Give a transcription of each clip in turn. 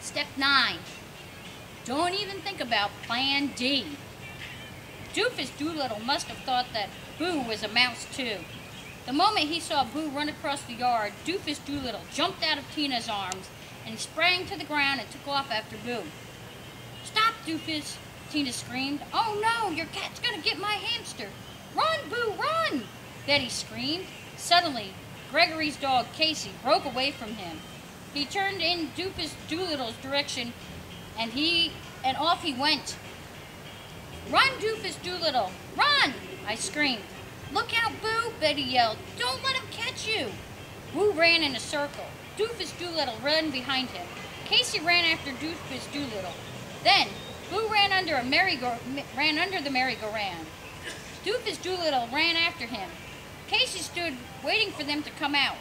Step 9. Don't even think about Plan D. Doofus Doolittle must have thought that Boo was a mouse too. The moment he saw Boo run across the yard, Doofus Doolittle jumped out of Tina's arms and he sprang to the ground and took off after Boo. "Stop, Doofus!" Tina screamed. "Oh no, your cat's gonna get my hamster! Run, Boo, run!" Betty screamed. Suddenly, Gregory's dog, Casey, broke away from him. He turned in Doofus Doolittle's direction and off he went. "Run, Doofus Doolittle, run!" I screamed. "Look out, Boo!" Betty yelled. "Don't let him catch you!" Boo ran in a circle. Doofus Doolittle ran behind him. Casey ran after Doofus Doolittle. Then, Boo ran under the merry-go-round. Doofus Doolittle ran after him. Casey stood waiting for them to come out.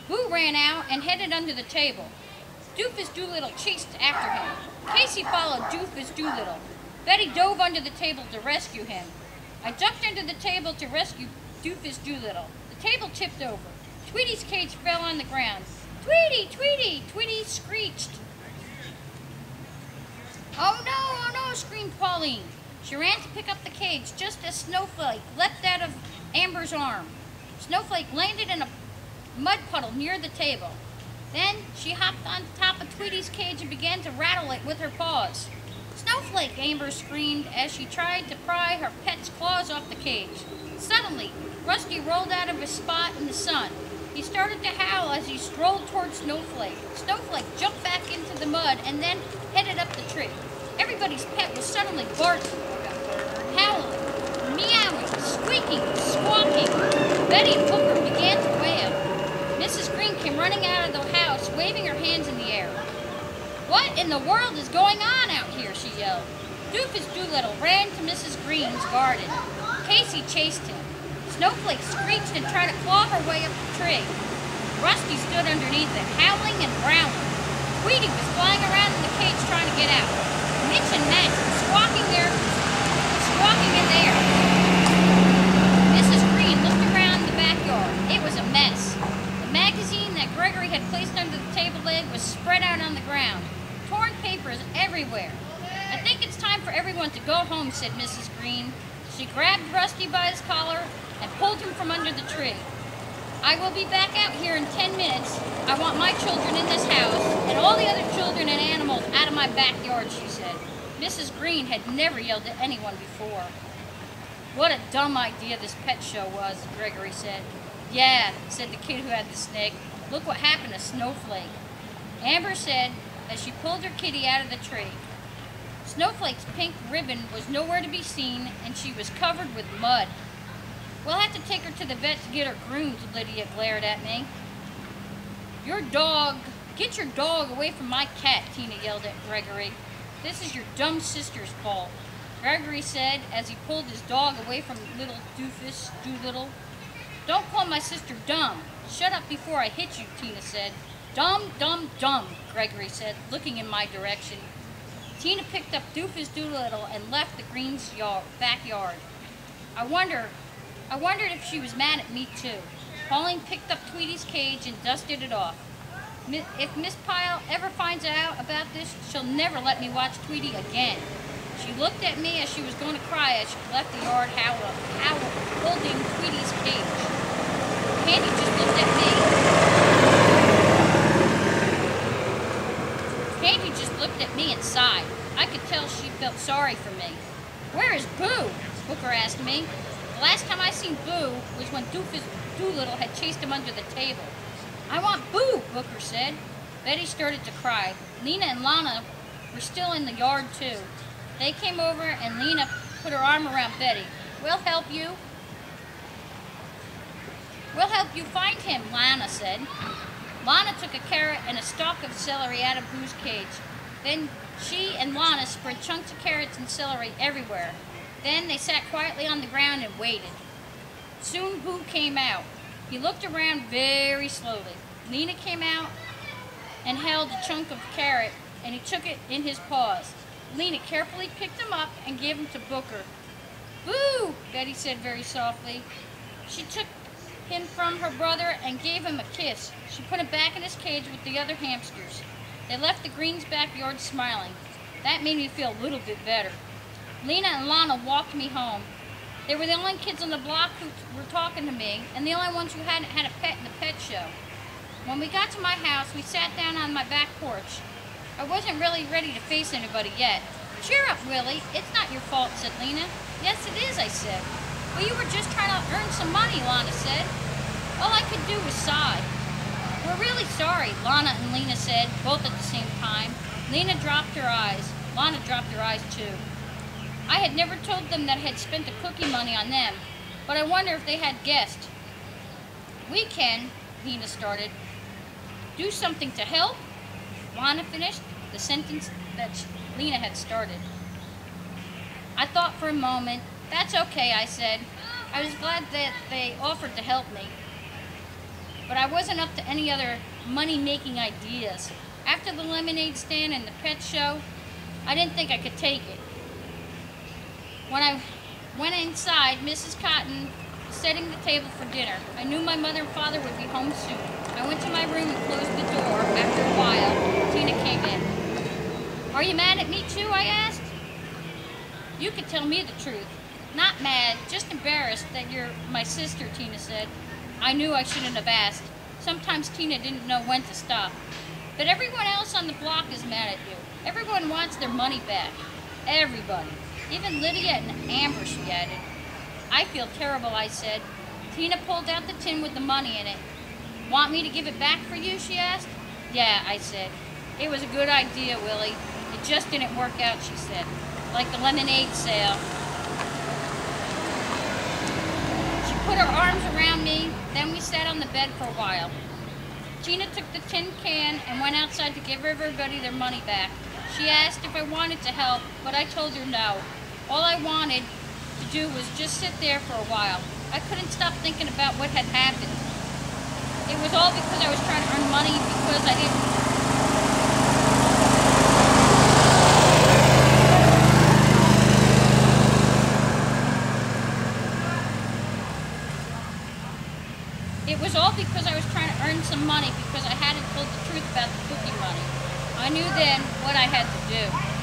Boo ran out and headed under the table. Doofus Doolittle chased after him. Casey followed Doofus Doolittle. Betty dove under the table to rescue him. I ducked under the table to rescue Doofus Doolittle. The table tipped over. Tweety's cage fell on the ground. "Tweety! Tweety!" Tweety screeched. Oh no, screamed Pauline. She ran to pick up the cage just as Snowflake leapt out of Amber's arm. Snowflake landed in a mud puddle near the table. Then she hopped on top of Tweety's cage and began to rattle it with her paws. "Snowflake!" Amber screamed as she tried to pry her pet's claws off the cage. Suddenly, Rusty rolled out of his spot in the sun. He started to howl as he strolled towards Snowflake. Snowflake jumped back into the mud and then headed up the tree. Everybody's pet was suddenly barking, howling, meowing, squeaking, squawking. Betty and Booker began to wail. Mrs. Green came running out of the house, waving her hands in the air. "What in the world is going on out here?" she yelled. Doofus Doolittle ran to Mrs. Green's garden. Casey chased him. Snowflake screeched and tried to claw her way up the tree. Rusty stood underneath it, howling and growling. Tweety was flying around in the cage trying to get out. Mitch and Matt were squawking in the air. Mrs. Green looked around the backyard. It was a mess. The magazine that Gregory had placed under the table leg was spread out on the ground. Torn papers everywhere. "I think it's time for everyone to go home," said Mrs. Green. She grabbed Rusty by his collar and pulled him from under the tree. "I will be back out here in 10 minutes. I want my children in this house and all the other children and animals out of my backyard," she said. Mrs. Green had never yelled at anyone before. "What a dumb idea this pet show was," Gregory said. "Yeah," said the kid who had the snake. "Look what happened to Snowflake." Amber said as she pulled her kitty out of the tree. Snowflake's pink ribbon was nowhere to be seen, and she was covered with mud. "We'll have to take her to the vet to get her groomed," Lydia glared at me. Get your dog away from my cat," Tina yelled at Gregory. "This is your dumb sister's fault," Gregory said as he pulled his dog away from little Doofus Doolittle. "Don't call my sister dumb. Shut up before I hit you," Tina said. "Dumb, dumb, dumb," Gregory said, looking in my direction. Tina picked up Doofus Doolittle and left the Greens' backyard. I wondered if she was mad at me too. Pauline picked up Tweety's cage and dusted it off. If Miss Pyle ever finds out about this, she'll never let me watch Tweety again. She looked at me as she was going to cry as she left the yard holding Tweety's cage. Candy just looked at me. Candy just looked at me and sighed. I could tell she felt sorry for me. "Where is Boo?" Booker asked me. The last time I seen Boo was when Doofus Doolittle had chased him under the table. "I want Boo," Booker said. Betty started to cry. Lena and Lana were still in the yard too. They came over and Lena put her arm around Betty. "We'll help you." "We'll help you find him," Lana said. Lana took a carrot and a stalk of celery out of Boo's cage. Then she and Lana spread chunks of carrots and celery everywhere. Then they sat quietly on the ground and waited. Soon Boo came out. He looked around very slowly. Lena came out and held a chunk of carrot, and he took it in his paws. Lena carefully picked him up and gave him to Booker. "Boo!" Betty said very softly. She took him from her brother and gave him a kiss. She put him back in his cage with the other hamsters. They left the Greens' backyard smiling. That made me feel a little bit better. Lena and Lana walked me home. They were the only kids on the block who were talking to me, and the only ones who hadn't had a pet in the pet show. When we got to my house, we sat down on my back porch. I wasn't really ready to face anybody yet. "Cheer up, Willie. It's not your fault," said Lena. "Yes, it is," I said. "Well, you were just trying to earn some money," Lana said. All I could do was sigh. "We're really sorry," Lana and Lena said, both at the same time. Lena dropped her eyes. Lana dropped her eyes too. I had never told them that I had spent the cookie money on them, but I wonder if they had guessed. "We can," Lena started. "Do something to help?" Lana finished the sentence that Lena had started. I thought for a moment. "That's okay," I said. I was glad that they offered to help me, but I wasn't up to any other money-making ideas. After the lemonade stand and the pet show, I didn't think I could take it. When I went inside, Mrs. Cotton was setting the table for dinner. I knew my mother and father would be home soon. I went to my room and closed the door. After a while, Tina came in. "Are you mad at me too?" I asked. "You could tell me the truth." "Not mad, just embarrassed that you're my sister," Tina said. I knew I shouldn't have asked. Sometimes Tina didn't know when to stop. "But everyone else on the block is mad at you. Everyone wants their money back. Everybody. Even Lydia and Amber," she added. "I feel terrible," I said. Tina pulled out the tin with the money in it. "Want me to give it back for you?" she asked. "Yeah," I said. "It was a good idea, Willie. It just didn't work out," she said. "Like the lemonade sale." She put her arms around me, then we sat on the bed for a while. Tina took the tin can and went outside to give everybody their money back. She asked if I wanted to help, but I told her no. All I wanted to do was just sit there for a while. I couldn't stop thinking about what had happened. It was all because I was trying to earn money because I didn't... It was all because I was trying to earn some money because I hadn't told the truth about the cookie money. I knew then what I had to do.